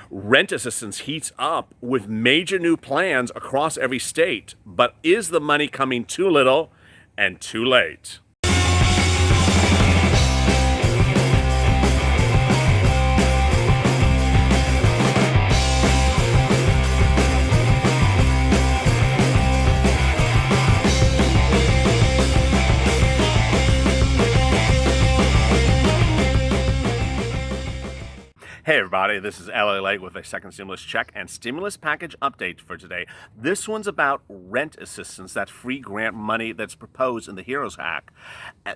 Rent assistance heats up with major new plans across every state, but is the money coming too little and too late? Hey everybody, this is LALATE with a second stimulus check and stimulus package update for today. This one's about rent assistance, that free grant money that's proposed in the HEROES Hack.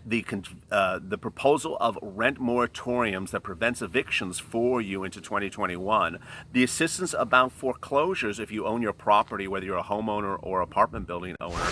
The proposal of rent moratoriums that prevents evictions for you into 2021. The assistance about foreclosures if you own your property, whether you're a homeowner or apartment building owner.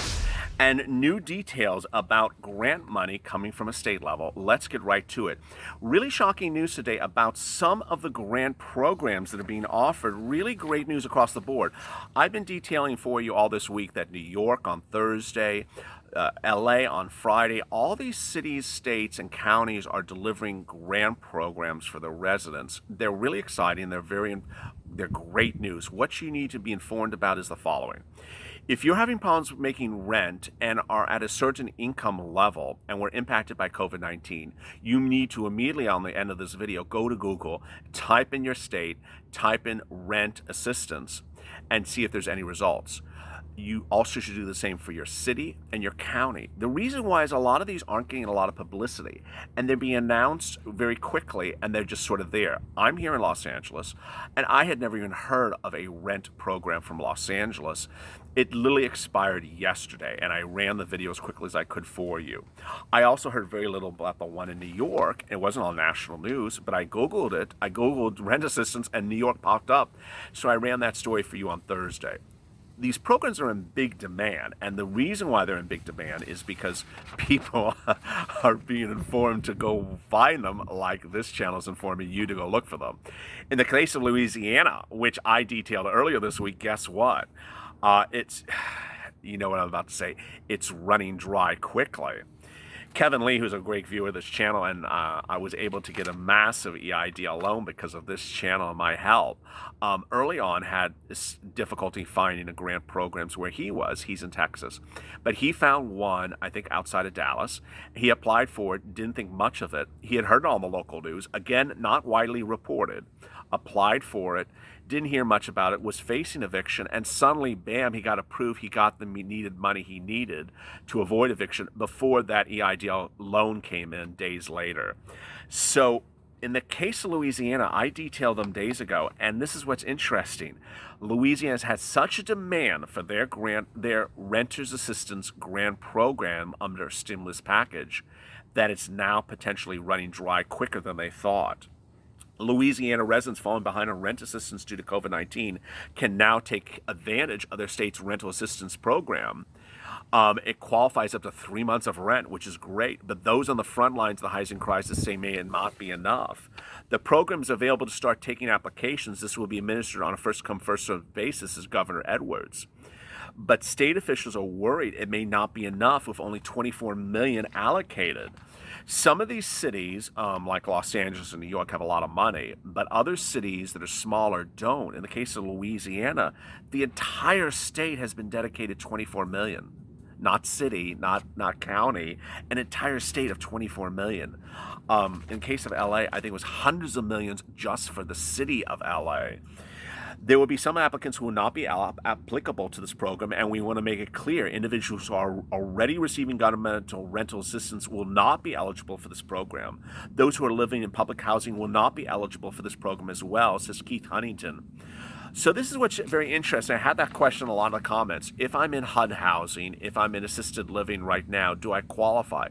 And new details about grant money coming from a state level. Let's get right to it. Really shocking news today about some of the grant programs that are being offered. Really great news across the board. I've been detailing for you all this week that New York on Thursday, LA on Friday, all these cities, states, and counties are delivering grant programs for their residents. They're really exciting. They're great news. What you need to be informed about is the following. If you're having problems making rent and are at a certain income level and were impacted by COVID-19, you need to immediately on the end of this video, go to Google, type in your state, type in rent assistance, and see if there's any results. You also should do the same for your city and your county. The reason why is a lot of these aren't getting a lot of publicity and they're being announced very quickly and they're just sort of there. I'm here in Los Angeles and I had never even heard of a rent program from Los Angeles. It literally expired yesterday and I ran the video as quickly as I could for you. I also heard very little about the one in New York. It wasn't on national news, but I Googled it. I Googled rent assistance and New York popped up. So I ran that story for you on Thursday. These programs are in big demand, and the reason why they're in big demand is because people are being informed to go find them, like this channel is informing you to go look for them. In the case of Louisiana, which I detailed earlier this week, guess what? You know what I'm about to say, it's running dry quickly. Kevin Lee, who's a great viewer of this channel, and I was able to get a massive EIDL loan because of this channel and my help. Early on had difficulty finding the grant programs where he's in Texas. But he found one, I think, outside of Dallas. He applied for it, didn't think much of it. He had heard it on the local news, again, not widely reported. Applied for it, didn't hear much about it, was facing eviction, and suddenly, bam, he got approved. He got the needed money he needed to avoid eviction before that EIDL loan came in days later. So in the case of Louisiana, I detailed them days ago, and this is what's interesting. Louisiana has had such a demand for their renters assistance grant program under a stimulus package that it's now potentially running dry quicker than they thought. Louisiana residents falling behind on rent assistance due to COVID-19 can now take advantage of their state's rental assistance program. It qualifies up to 3 months of rent, which is great, but those on the front lines of the housing crisis say may not be enough. The program is available to start taking applications. This will be administered on a first-come, first-served basis, as Governor Edwards. But state officials are worried it may not be enough with only $24 million allocated. Some of these cities, like Los Angeles and New York, have a lot of money, but other cities that are smaller don't. In the case of Louisiana, the entire state has been dedicated $24 million. Not city, not county, an entire state of $24 million. In case of LA, I think it was hundreds of millions just for the city of LA. There will be some applicants who will not be applicable to this program, and we want to make it clear individuals who are already receiving governmental rental assistance will not be eligible for this program. Those who are living in public housing will not be eligible for this program as well, says Keith Huntington. So this is what's very interesting. I had that question in a lot of the comments. If I'm in HUD housing, if I'm in assisted living right now, do I qualify?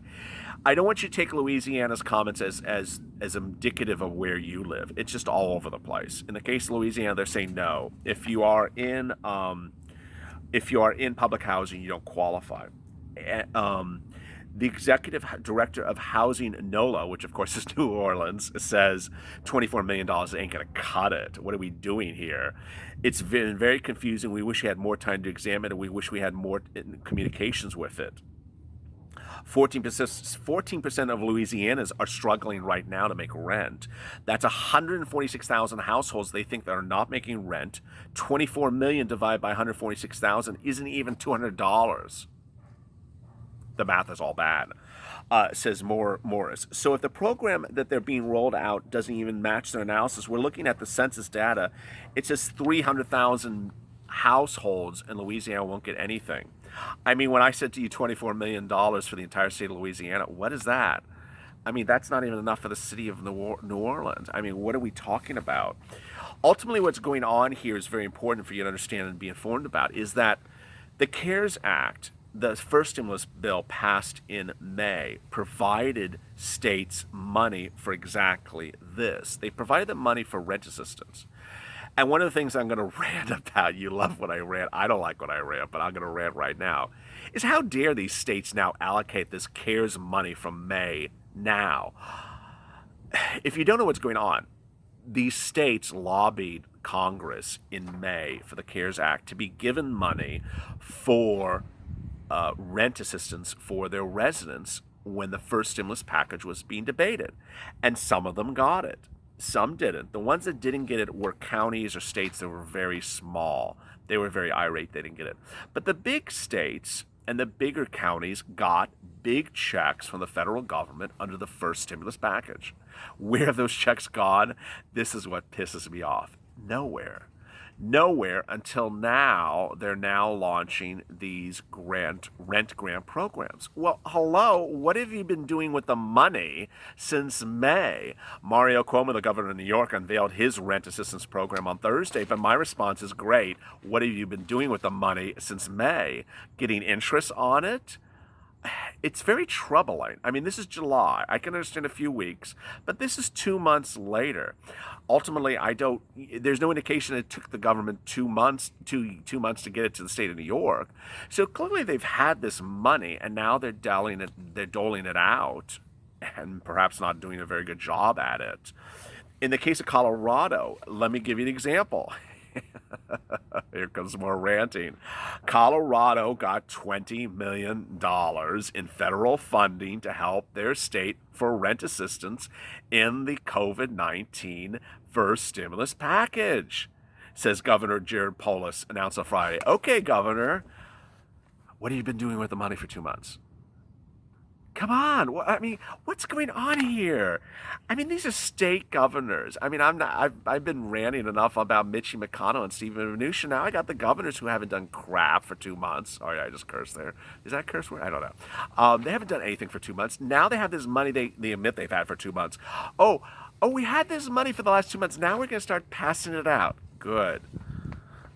I don't want you to take Louisiana's comments as indicative of where you live. It's just all over the place. In the case of Louisiana, they're saying no. If you are in public housing, you don't qualify. The executive director of Housing NOLA, which of course is New Orleans, says $24 million ain't going to cut it. What are we doing here? It's been very confusing. We wish we had more time to examine it. We wish we had more communications with it. 14% of Louisianans are struggling right now to make rent. That's 146,000 households they think that are not making rent. 24 million divided by 146,000 isn't even $200. The math is all bad, says Morris. So if the program that they're being rolled out doesn't even match their analysis, we're looking at the census data. It says 300,000 households in Louisiana won't get anything. I mean, when I said to you $24 million for the entire state of Louisiana, what is that? I mean, that's not even enough for the city of New Orleans. I mean, what are we talking about? Ultimately, what's going on here is very important for you to understand and be informed about, is that the CARES Act, the first stimulus bill passed in May, provided states money for exactly this. They provided them money for rent assistance. And one of the things I'm going to rant about, you love when I rant, I don't like when I rant, but I'm going to rant right now, is how dare these states now allocate this CARES money from May now. If you don't know what's going on, these states lobbied Congress in May for the CARES Act to be given money for rent assistance for their residents when the first stimulus package was being debated. And some of them got it. Some didn't. The ones that didn't get it were counties or states that were very small. They were very irate they didn't get it. But the big states and the bigger counties got big checks from the federal government under the first stimulus package. Where have those checks gone? This is what pisses me off. Nowhere. Nowhere until now. They're now launching these rent grant programs. Well, hello, what have you been doing with the money since May? Mario Cuomo, the governor of New York, unveiled his rent assistance program on Thursday, but my response is great. What have you been doing with the money since May? Getting interest on it? It's very troubling. I mean, this is July. I can understand a few weeks, but this is 2 months later. Ultimately, there's no indication it took the government 2 months to get it to the state of New York. So clearly they've had this money and now they're doling it out and perhaps not doing a very good job at it. In the case of Colorado, let me give you an example. Here comes more ranting. Colorado got $20 million in federal funding to help their state for rent assistance in the COVID-19 first stimulus package, says Governor Jared Polis, announced on Friday. Okay, Governor, what have you been doing with the money for 2 months? Come on. I mean, what's going on here? I mean, these are state governors. I mean, I've been ranting enough about Mitchie McConnell and Stephen Mnuchin. Now I got the governors who haven't done crap for 2 months. Oh, yeah, I just cursed there. Is that a curse word? I don't know. They haven't done anything for 2 months. Now they have this money they admit they've had for 2 months. Oh, we had this money for the last 2 months. Now we're going to start passing it out. Good.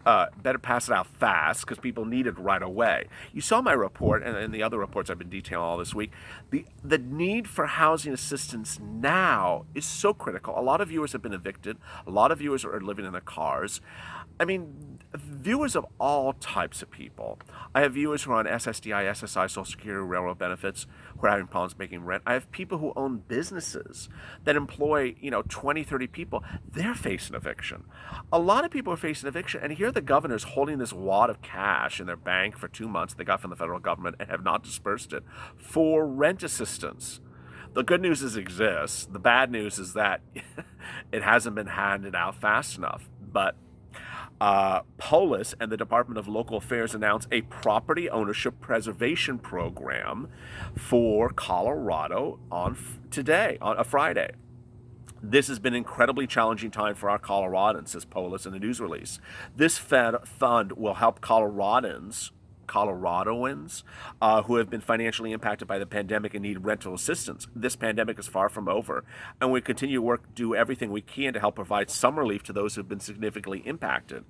Better pass it out fast because people need it right away. You saw my report and the other reports I've been detailing all this week. The need for housing assistance now is so critical. A lot of viewers have been evicted. A lot of viewers are living in their cars. I mean, viewers of all types of people. I have viewers who are on SSDI, SSI, Social Security, railroad benefits, who are having problems making rent. I have people who own businesses that employ, 20, 30 people. They're facing eviction. A lot of people are facing eviction, and here the governor's holding this wad of cash in their bank for 2 months they got from the federal government and have not dispersed it for rent assistance. The good news is it exists. The bad news is that it hasn't been handed out fast enough. But Polis and the Department of Local Affairs announced a property ownership preservation program for Colorado on a Friday. This has been an incredibly challenging time for our Coloradans, says Polis in a news release. This fund will help Coloradoans who have been financially impacted by the pandemic and need rental assistance. This pandemic is far from over, and we continue to do everything we can to help provide some relief to those who have been significantly impacted.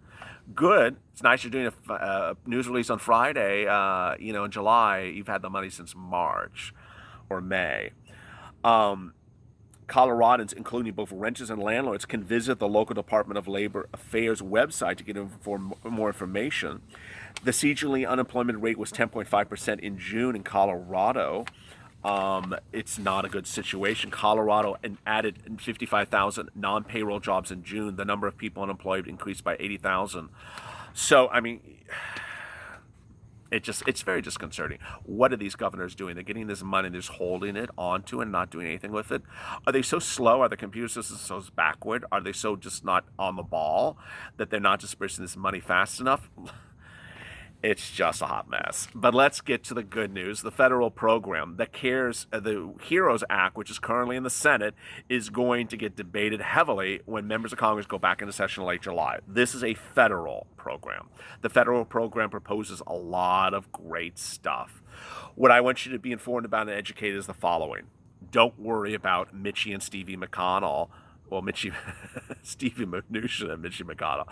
Good. It's nice you're doing a news release on Friday. In July, you've had the money since March or May. Coloradans, including both renters and landlords, can visit the local Department of Labor Affairs website to get more information. The seasonally unemployment rate was 10.5% in June in Colorado. It's not a good situation. Colorado added 55,000 non-payroll jobs in June. The number of people unemployed increased by 80,000. So, I mean, It's very disconcerting. What are these governors doing? They're getting this money, they're just holding it onto and not doing anything with it. Are they so slow? Are the computer systems so backward? Are they so just not on the ball that they're not dispersing this money fast enough? It's just a hot mess. But let's get to the good news. The federal program, the HEROES Act, which is currently in the Senate, is going to get debated heavily when members of Congress go back into session in late July. This is a federal program. The federal program proposes a lot of great stuff. What I want you to be informed about and educated is the following. Don't worry about Mitchie and Stevie McConnell. Well, Stevie Mnuchin and Mitchie McConnell,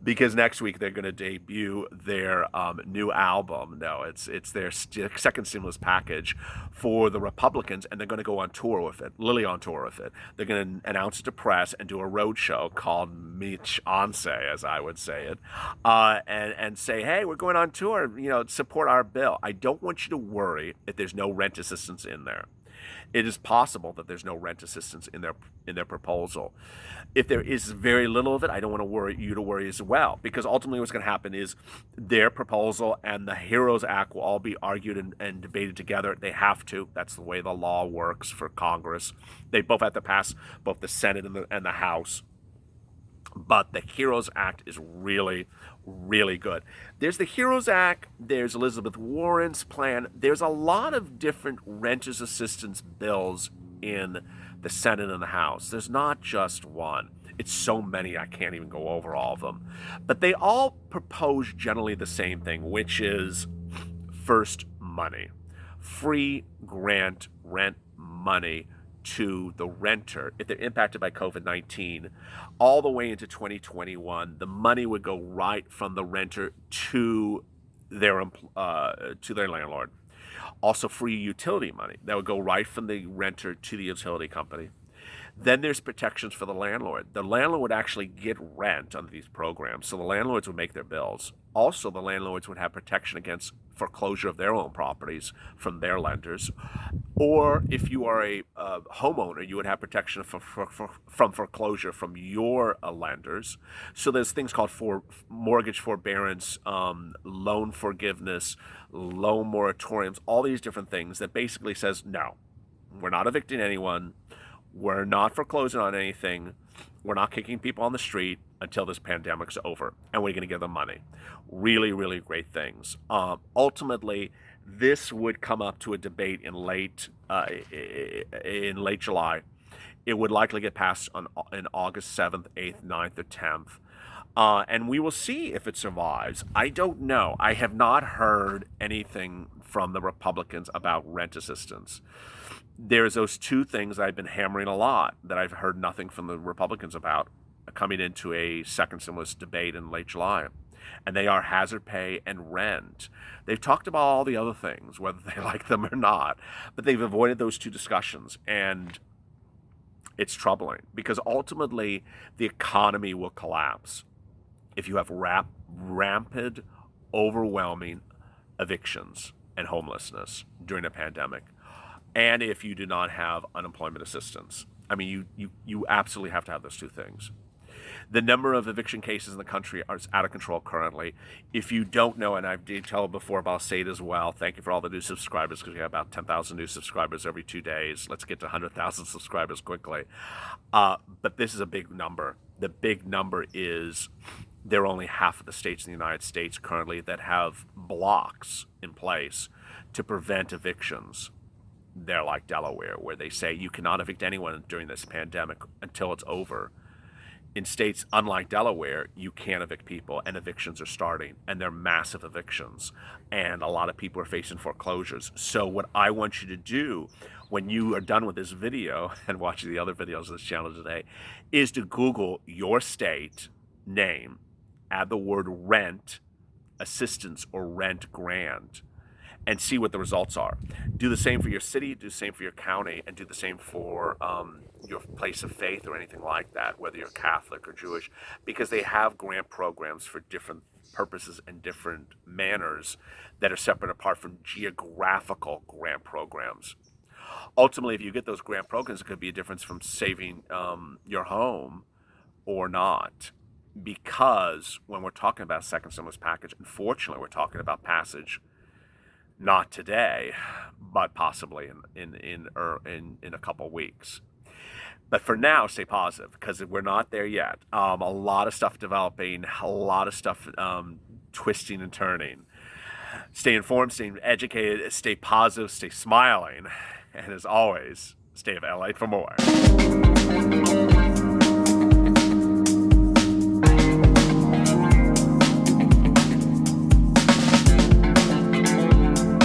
because next week they're going to debut their new album. No, it's their second stimulus package for the Republicans, and they're going to go on tour with it, literally on tour with it. They're going to announce it to press and do a road show called Mitch Onse, as I would say it, and say, hey, we're going on tour, support our bill. I don't want you to worry if there's no rent assistance in there. It is possible that there's no rent assistance in their proposal. If there is very little of it, I don't want you to worry as well, because ultimately what's going to happen is their proposal and the HEROES Act will all be argued and debated together. They have to. That's the way the law works for Congress. They both have to pass both the Senate and the House. But the HEROES Act is really, really good. There's the HEROES Act. There's Elizabeth Warren's plan. There's a lot of different renters assistance bills in the Senate and the House. There's not just one. It's so many I can't even go over all of them. But they all propose generally the same thing, which is first money. Free grant rent money to the renter if they're impacted by COVID-19 all the way into 2021. The money would go right from the renter to their landlord. Also free utility money that would go right from the renter to the utility company. Then there's protections for the landlord. The landlord would actually get rent under these programs, so the landlords would make their bills. Also, the landlords would have protection against foreclosure of their own properties from their lenders. Or if you are a homeowner, you would have protection from foreclosure from your lenders. So there's things called mortgage forbearance, loan forgiveness, loan moratoriums, all these different things that basically says, no, we're not evicting anyone. We're not foreclosing on anything. We're not kicking people on the street until this pandemic's over, and we're going to give them money. Really, really great things. Ultimately, this would come up to a debate in late July. It would likely get passed in August 7th, 8th, 9th, or 10th. And we will see if it survives. I don't know. I have not heard anything from the Republicans about rent assistance. There's those two things I've been hammering a lot that I've heard nothing from the Republicans about coming into a second stimulus debate in late July. And they are hazard pay and rent. They've talked about all the other things, whether they like them or not, but they've avoided those two discussions. And it's troubling because ultimately the economy will collapse if you have rampant, overwhelming evictions and homelessness during a pandemic. And if you do not have unemployment assistance. I mean, you absolutely have to have those two things. The number of eviction cases in the country is out of control currently. If you don't know, and I've detailed before, but I'll say it as well, thank you for all the new subscribers, because we have about 10,000 new subscribers every 2 days. Let's get to 100,000 subscribers quickly. But this is a big number. The big number is there are only half of the states in the United States currently that have blocks in place to prevent evictions. They're like Delaware, where they say you cannot evict anyone during this pandemic until it's over. In states unlike Delaware, you can't evict people, and evictions are starting, and they're massive evictions, and a lot of people are facing foreclosures. So what I want you to do when you are done with this video and watching the other videos of this channel today is to Google your state name, add the word rent assistance or rent grant, and see what the results are. Do the same for your city, do the same for your county, and do the same for your place of faith or anything like that, whether you're Catholic or Jewish, because they have grant programs for different purposes and different manners that are separate apart from geographical grant programs. Ultimately, if you get those grant programs, it could be a difference from saving your home or not. Because when we're talking about second stimulus package, unfortunately, we're talking about passage Not today, but possibly in a couple weeks. But for now, stay positive because we're not there yet. A lot of stuff developing, a lot of stuff twisting and turning. Stay informed, stay educated, stay positive, stay smiling, and as always, stay LA for more.